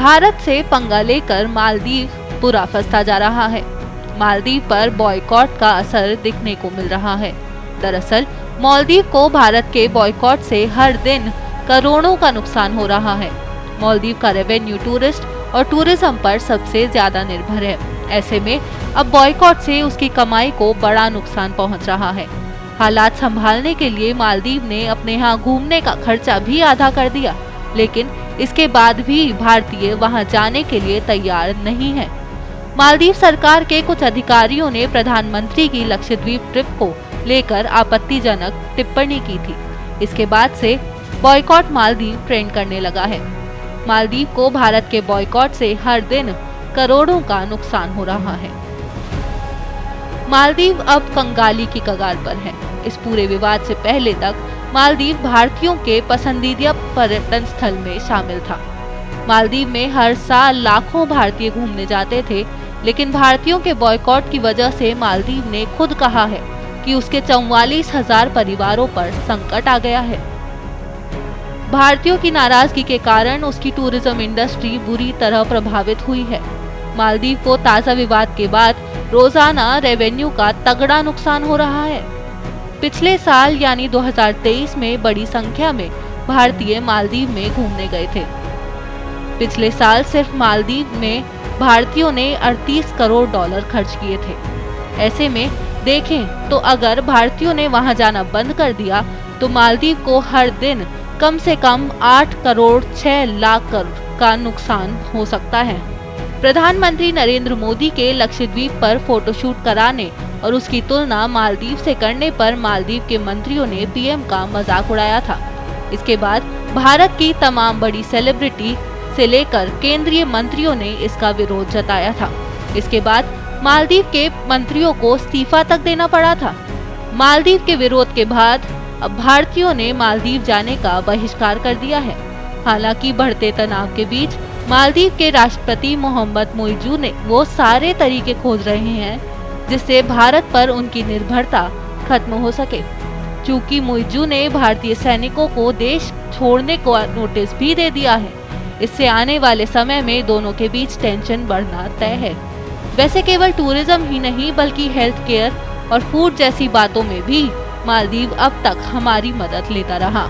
भारत से पंगा लेकर मालदीव बुरा फंसता जा रहा है। मालदीव पर बॉयकॉट का असर दिखने को मिल रहा है। दरअसल मालदीव को भारत के बॉयकॉट से हर दिन करोड़ों का नुकसान हो रहा है। मालदीव का रेवेन्यू टूरिस्ट और टूरिज्म पर सबसे ज्यादा निर्भर है। ऐसे में अब बॉयकॉट से उसकी कमाई को बड़ा नुकसान पहुंच रहा है। हालात संभालने के लिए मालदीव ने अपने यहाँ घूमने का खर्चा भी आधा कर दिया, लेकिन इसके बाद भी भारतीय वहां जाने के लिए तैयार नहीं है। मालदीव सरकार के कुछ अधिकारियों ने प्रधानमंत्री की लक्षद्वीप ट्रिप को लेकर आपत्तिजनक टिप्पणी की थी। इसके बाद से बॉयकॉट मालदीव ट्रेंड करने लगा है। मालदीव को भारत के बॉयकॉट से हर दिन करोड़ों का नुकसान हो रहा है। मालदीव अब कंगाली की कगार पर है। इस पूरे विवाद से पहले तक मालदीव भारतीयों के पसंदीदा पर्यटन स्थल में शामिल था। मालदीव में हर साल लाखों भारतीय घूमने जाते थे, लेकिन भारतीयों के बॉयकॉट की वजह से मालदीव ने खुद कहा है कि उसके 44,000 परिवारों पर संकट आ गया है। भारतीयों की नाराजगी के कारण उसकी टूरिज्म इंडस्ट्री बुरी तरह प्रभावित हुई है। मालदीव को ताजा विवाद के बाद रोजाना रेवेन्यू का तगड़ा नुकसान हो रहा है। पिछले साल यानी 2023 में बड़ी संख्या में भारतीय मालदीव में घूमने गए थे। पिछले साल सिर्फ मालदीव में भारतीयों ने 38 करोड़ डॉलर खर्च किए थे। ऐसे में देखें तो अगर भारतीयों ने वहां जाना बंद कर दिया तो मालदीव को हर दिन कम से कम 8 करोड़ 6 लाख का नुकसान हो सकता है। प्रधानमंत्री नरेंद्र मोदी के लक्षद्वीप पर फोटोशूट कराने और उसकी तुलना मालदीव से करने पर मालदीव के मंत्रियों ने पीएम का मजाक उड़ाया था। इसके बाद भारत की तमाम बड़ी सेलिब्रिटी से लेकर केंद्रीय मंत्रियों ने इसका विरोध जताया था। इसके बाद मालदीव के मंत्रियों को इस्तीफा तक देना पड़ा था। मालदीव के विरोध के बाद अब भारतीयों ने मालदीव जाने का बहिष्कार कर दिया है। हालांकि बढ़ते तनाव के बीच मालदीव के राष्ट्रपति मोहम्मद मुइज़ू ने वो सारे तरीके खोज रहे हैं जिससे भारत पर उनकी निर्भरता खत्म हो सके। चूंकि मुइज़ू ने भारतीय सैनिकों को देश छोड़ने को नोटिस भी दे दिया है, इससे आने वाले समय में दोनों के बीच टेंशन बढ़ना तय है। वैसे केवल टूरिज्म ही नहीं बल्कि हेल्थ केयर और फूड जैसी बातों में भी मालदीव अब तक हमारी मदद लेता रहा।